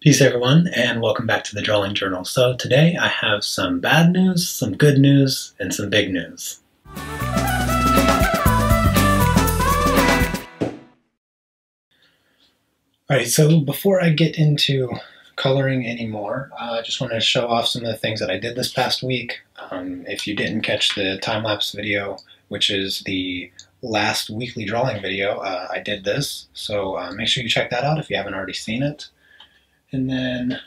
Peace everyone, and welcome back to the Drawing Journal. So today I have some bad news, some good news, and some big news. Alright, so before I get into coloring anymore, I just want to show off some of the things that I did this past week. If you didn't catch the time-lapse video, which is the last weekly drawing video, I did this, so make sure you check that out if you haven't already seen it. And then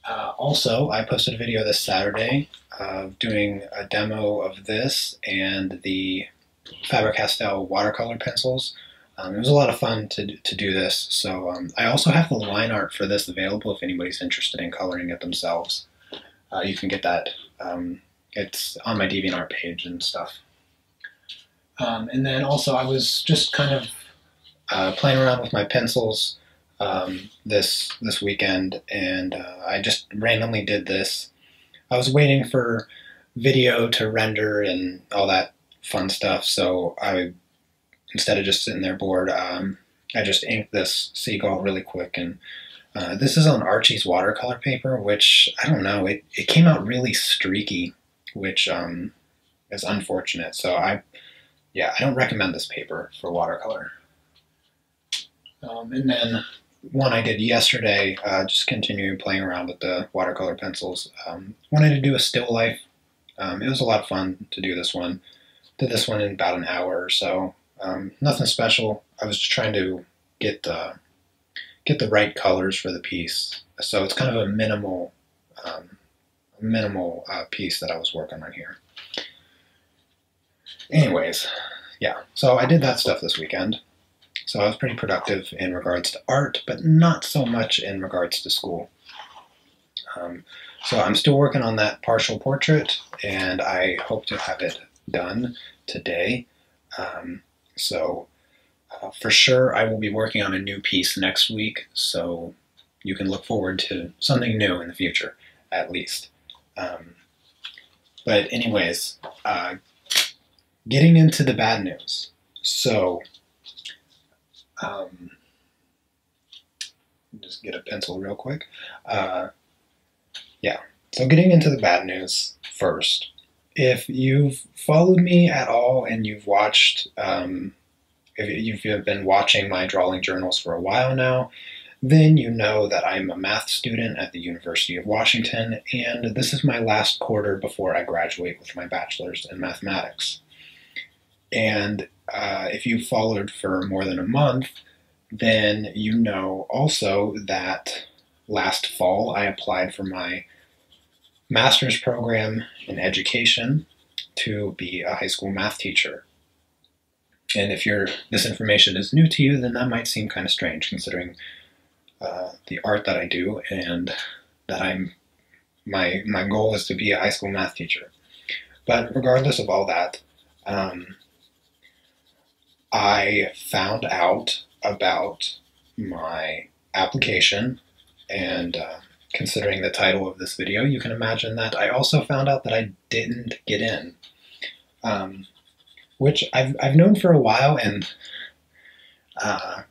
also, I posted a video this Saturday of doing a demo of this and the Faber-Castell watercolor pencils. It was a lot of fun to do this, so I also have the line art for this available if anybody's interested in coloring it themselves. You can get that. It's on my DeviantArt page and stuff. And then also I was just kind of playing around with my pencils this weekend, and I just randomly did this. I was waiting for video to render and all that fun stuff, so instead of just sitting there bored, I just inked this seagull really quick. And this is on Archie's watercolor paper, which, I don't know, it came out really streaky, which is unfortunate. So I don't recommend this paper for watercolor. And then one I did yesterday, just continuing playing around with the watercolor pencils. Wanted to do a still life. It was a lot of fun to do this one. Did this one in about an hour or so. Nothing special. I was just trying to get the right colors for the piece. So it's kind of a minimal piece that I was working on here. Anyways, yeah. So I did that stuff this weekend. So I was pretty productive in regards to art, but not so much in regards to school. So I'm still working on that partial portrait, and I hope to have it done today. For sure, I will be working on a new piece next week, so you can look forward to something new in the future, at least. But anyways, getting into the bad news. So, just get a pencil real quick. So getting into the bad news first. If you've followed me at all and you've watched, if you've been watching my drawing journals for a while now, then you know that I'm a math student at the University of Washington, and this is my last quarter before I graduate with my bachelor's in mathematics. And if you followed for more than a month, then you know also that last fall I applied for my master's program in education to be a high school math teacher. And if this information is new to you, then that might seem kind of strange considering the art that I do and that my goal is to be a high school math teacher. But regardless of all that, I found out about my application, and considering the title of this video, you can imagine that I also found out that I didn't get in, which I've known for a while, and I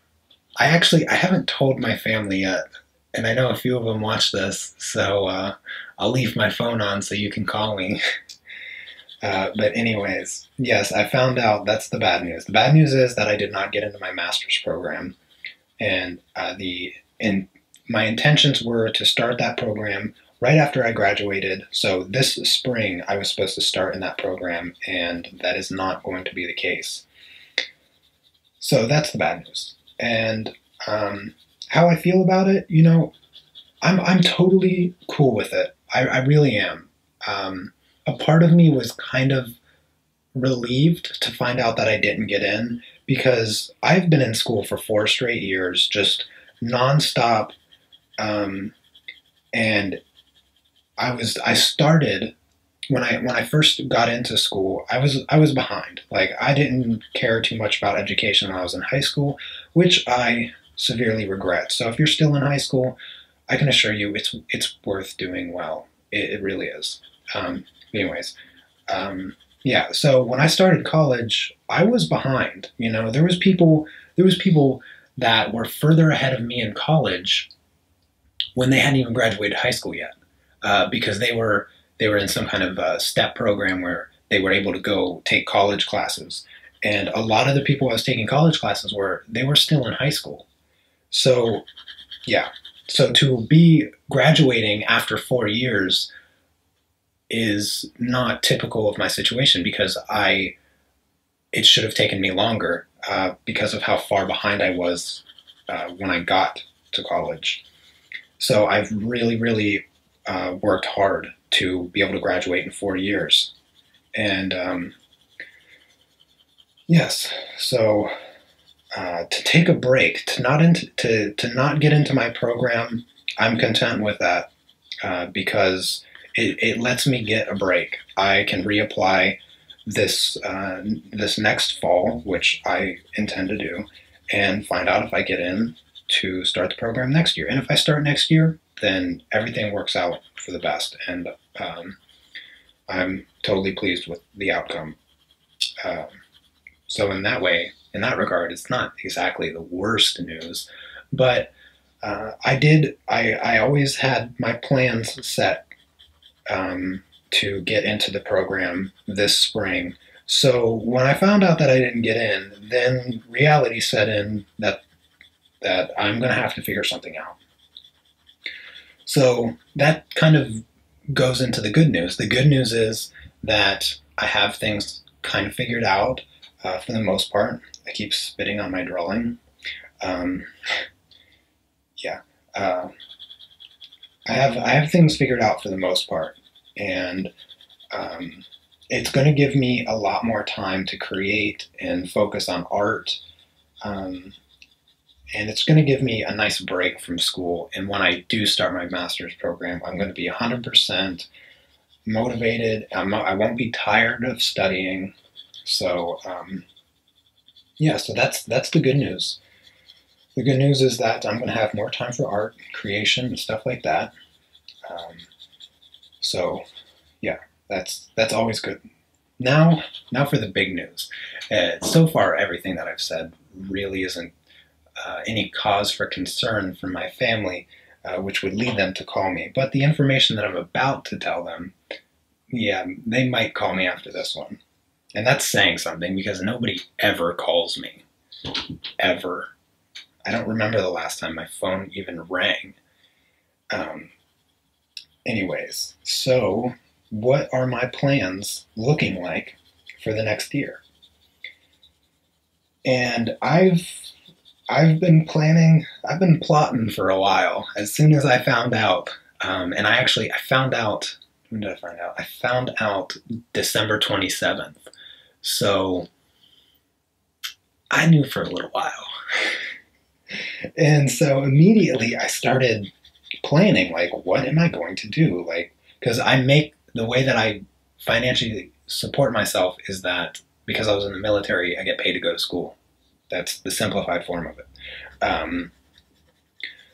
haven't told my family yet, and I know a few of them watch this, so I'll leave my phone on so you can call me. But anyways, yes, I found out. That's the bad news. The bad news is that I did not get into my master's program, and my intentions were to start that program right after I graduated. So this spring I was supposed to start in that program, and that is not going to be the case. So that's the bad news. And how I feel about it, you know, I'm totally cool with it. I really am. A part of me was kind of relieved to find out that I didn't get in, because I've been in school for 4 straight years, just nonstop, and I started when I first got into school. I was behind. Like, I didn't care too much about education when I was in high school, which I severely regret. So if you're still in high school, I can assure you it's worth doing well. It really is. Anyways, so when I started college, I was behind. You know, there was people that were further ahead of me in college when they hadn't even graduated high school yet, because they were in some kind of step program where they were able to go take college classes. And a lot of the people I was taking college classes they were still in high school. So yeah, so to be graduating after 4 years is not typical of my situation, because it should have taken me longer because of how far behind I was when I got to college. So I've really, really worked hard to be able to graduate in 4 years. And yes, so to take a break, to not get into my program, I'm content with that because it lets me get a break. I can reapply this next fall, which I intend to do, and find out if I get in to start the program next year. And if I start next year, then everything works out for the best, and I'm totally pleased with the outcome. So in that regard, it's not exactly the worst news, but I always had my plans set to get into the program this spring. So when I found out that I didn't get in, then reality set in that I'm going to have to figure something out. So that kind of goes into the good news. The good news is that I have things kind of figured out for the most part. I keep spitting on my drawing. Yeah. I have things figured out for the most part, and it's going to give me a lot more time to create and focus on art, and it's going to give me a nice break from school. And when I do start my master's program, I'm going to be 100% motivated. I won't be tired of studying. So yeah, so that's the good news. The good news is that I'm going to have more time for art, creation, and stuff like that. So yeah, that's always good. Now for the big news. So far, everything that I've said really isn't any cause for concern for my family, which would lead them to call me. But the information that I'm about to tell them, yeah, they might call me after this one. And that's saying something, because nobody ever calls me. Ever. I don't remember the last time my phone even rang. Anyways, so what are my plans looking like for the next year? And I've been plotting for a while. As soon as I found out, and I found out, when did I find out? I found out December 27th. So I knew for a little while. And so immediately I started planning, like, what am I going to do? Like, because the way that I financially support myself is that because I was in the military, I get paid to go to school. That's the simplified form of it.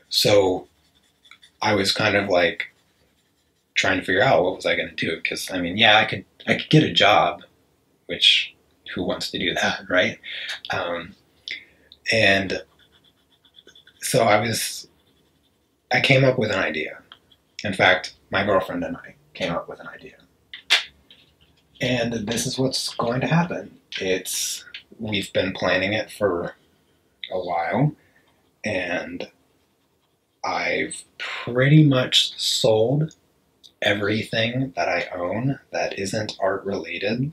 So I was kind of like trying to figure out what was I going to do, because I mean, yeah, I could get a job, which who wants to do that, right? And so I came up with an idea. In fact, my girlfriend and I came up with an idea. And this is what's going to happen. We've been planning it for a while, and I've pretty much sold everything that I own that isn't art related.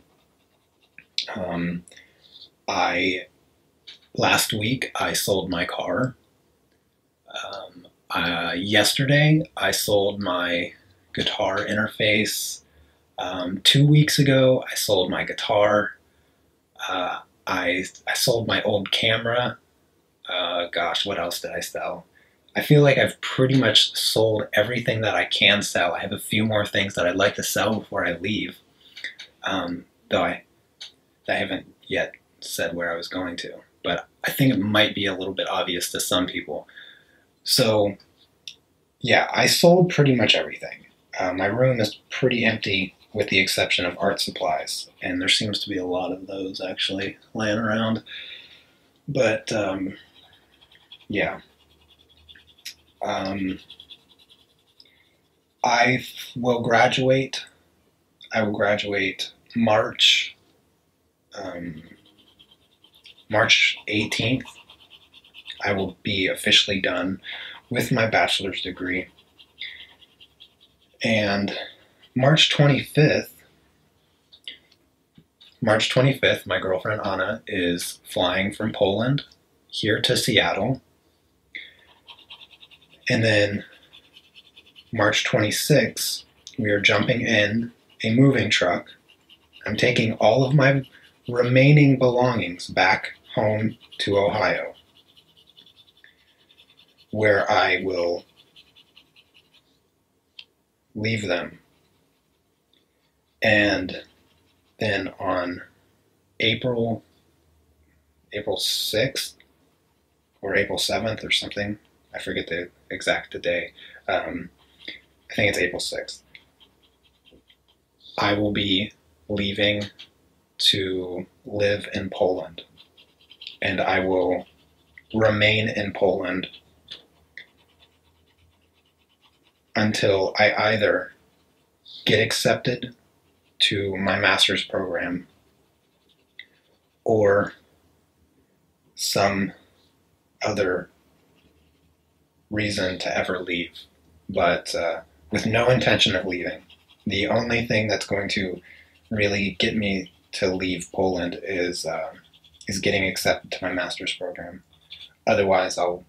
Last week I sold my car. Yesterday I sold my guitar interface. 2 weeks ago I sold my guitar. I sold my old camera. Gosh, what else did I sell? I feel like I've pretty much sold everything that I can sell. I have a few more things that I'd like to sell before I leave, though I haven't yet said where I was going to. But I think it might be a little bit obvious to some people. So yeah, I sold pretty much everything. My room is pretty empty with the exception of art supplies, and there seems to be a lot of those actually laying around. But yeah. I will graduate. I will graduate March 18th. I will be officially done with my bachelor's degree. And March 25th, my girlfriend Anna is flying from Poland here to Seattle. And then March 26th, we are jumping in a moving truck. I'm taking all of my remaining belongings back home to Ohio, where I will leave them. And then on April 6th or April 7th or something, I forget the exact day, I think it's April 6th, I will be leaving to live in Poland. And I will remain in Poland until I either get accepted to my master's program or some other reason to ever leave, but with no intention of leaving. The only thing that's going to really get me to leave Poland is getting accepted to my master's program. Otherwise, I'll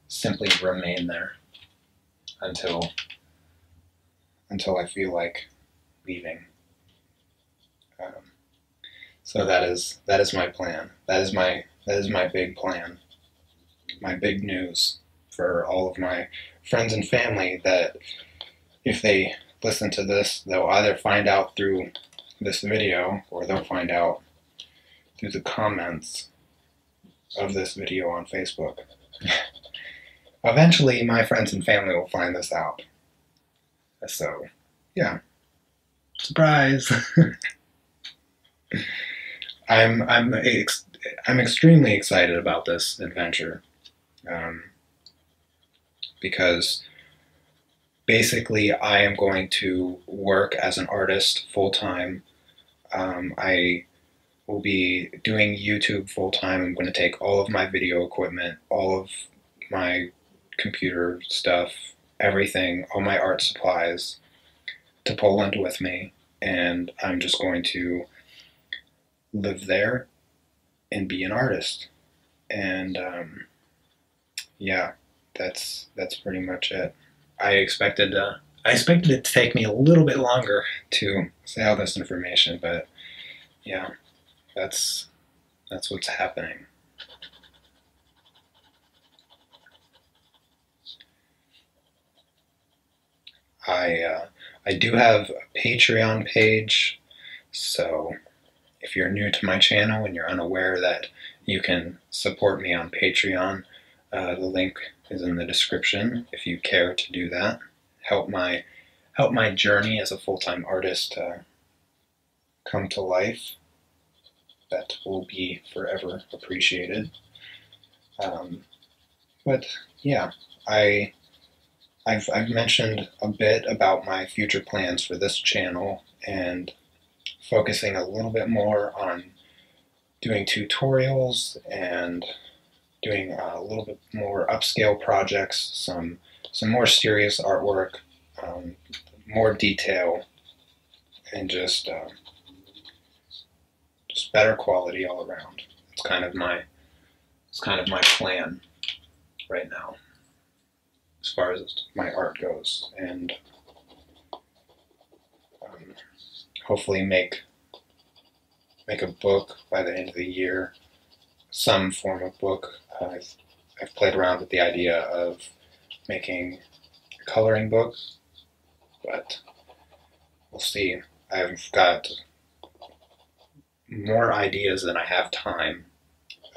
simply remain there until I feel like leaving. So that is my plan. That is my big plan. My big news for all of my friends and family, that if they listen to this, they'll either find out through this video or they'll find out through the comments of this video on Facebook. Eventually, my friends and family will find this out. So, yeah. Surprise! I'm extremely excited about this adventure, because basically I am going to work as an artist full-time. I will be doing YouTube full-time. I'm going to take all of my video equipment, all of my computer stuff, everything, all my art supplies to Poland with me, and I'm just going to live there and be an artist. And yeah, that's pretty much it. I expected it to take me a little bit longer to say all this information, but yeah, that's what's happening. I do have a Patreon page, so if you're new to my channel and you're unaware that you can support me on Patreon, the link is in the description if you care to do that. Help my journey as a full-time artist come to life. That will be forever appreciated. But yeah, I've mentioned a bit about my future plans for this channel, and focusing a little bit more on doing tutorials and doing a little bit more upscale projects, some more serious artwork, more detail, and just better quality all around. It's kind of my plan right now, as far as my art goes, and hopefully make a book by the end of the year, some form of book. I've played around with the idea of making a coloring book, but we'll see. I've got more ideas than I have time,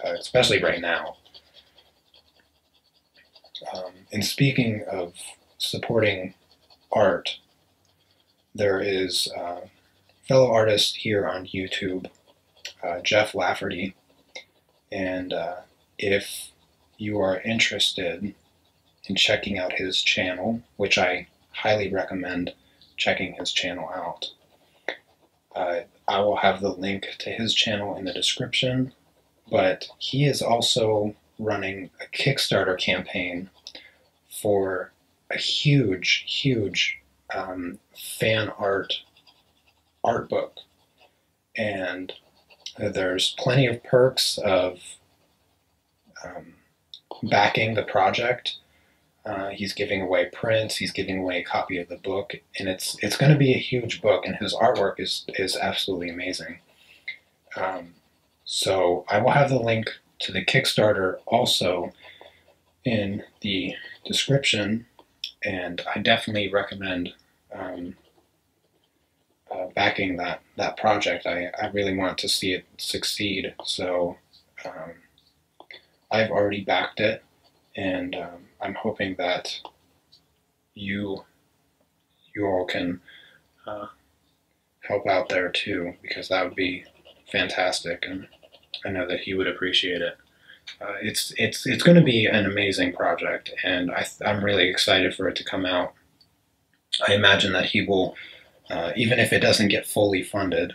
especially right now. And speaking of supporting art, there is a fellow artist here on YouTube, Jeff Lafferty, and if you are interested in checking out his channel, which I highly recommend checking his channel out. I will have the link to his channel in the description, but he is also running a Kickstarter campaign for a huge fan art book, and there's plenty of perks of backing the project. He's giving away prints, he's giving away a copy of the book, and it's going to be a huge book, and his artwork is absolutely amazing. So I will have the link to the Kickstarter also in the description, and I definitely recommend backing that project. I really want to see it succeed, so I've already backed it, and I'm hoping that you all can help out there too, because that would be fantastic, and I know that he would appreciate it. It's going to be an amazing project, and I'm really excited for it to come out. I imagine that he will, even if it doesn't get fully funded,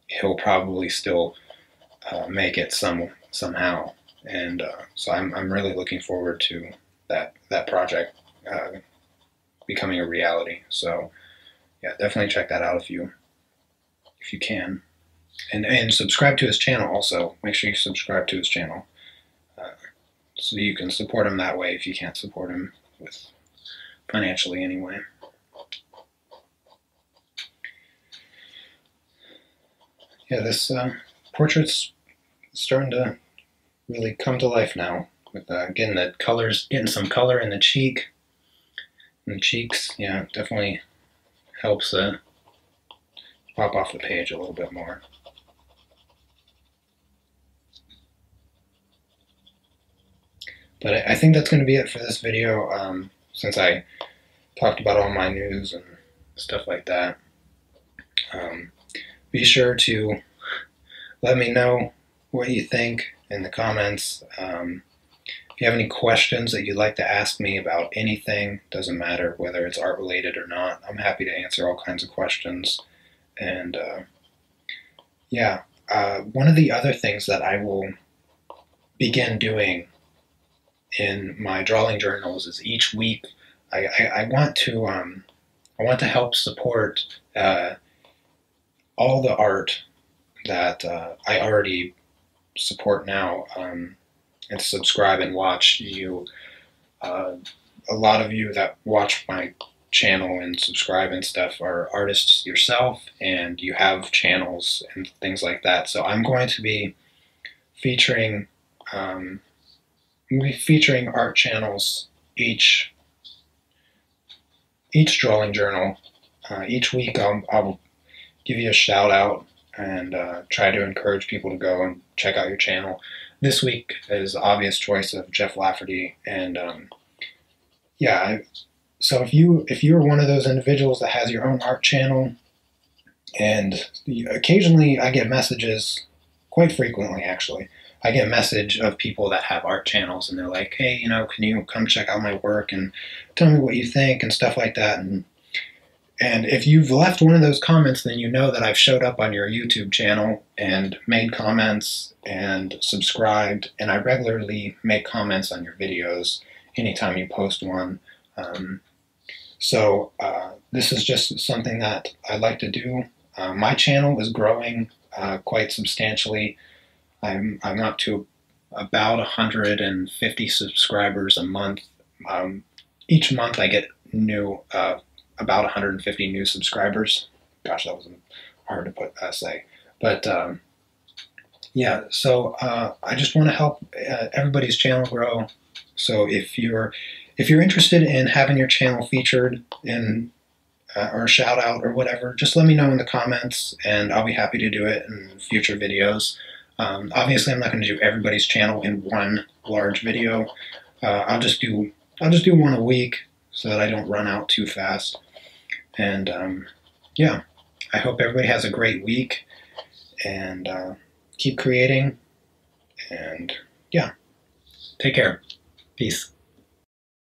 he'll probably still make it somehow. And so I'm really looking forward to that project becoming a reality. So yeah, definitely check that out if you can, and subscribe to his channel also. Make sure you subscribe to his channel so you can support him that way if you can't support him with financially anyway. Yeah, this portrait's starting to really come to life now, with getting the colors, getting some color in the cheeks. Yeah, definitely helps pop off the page a little bit more. But I think that's going to be it for this video, since I talked about all my news and stuff like that. Be sure to let me know what you think in the comments. If you have any questions that you'd like to ask me about anything, doesn't matter whether it's art related or not, I'm happy to answer all kinds of questions. And yeah, one of the other things that I will begin doing in my drawing journals is each week I want to help support all the art that I already support now, and subscribe and watch. A lot of you that watch my channel and subscribe and stuff are artists yourself, and you have channels and things like that. So I'm going to be featuring art channels each drawing journal. Each week I'll give you a shout out and try to encourage people to go and check out your channel. This week is obvious choice of Jeff Lafferty, and yeah. So if you're one of those individuals that has your own art channel, and occasionally I get messages, quite frequently actually, I get a message of people that have art channels, and they're like, hey, can you come check out my work and tell me what you think and stuff like that. And if you've left one of those comments, then you know that I've showed up on your YouTube channel and made comments and subscribed, and I regularly make comments on your videos anytime you post one. So this is just something that I like to do. My channel is growing quite substantially. I'm up to about 150 subscribers a month. Each month I get new about 150 new subscribers. Gosh, that was hard to say. But yeah, so I just want to help everybody's channel grow. So if you're interested in having your channel featured in or a shout out or whatever, just let me know in the comments, and I'll be happy to do it in future videos. Obviously, I'm not going to do everybody's channel in one large video. I'll just do one a week so that I don't run out too fast. And yeah, I hope everybody has a great week, and keep creating, and yeah, take care. Peace.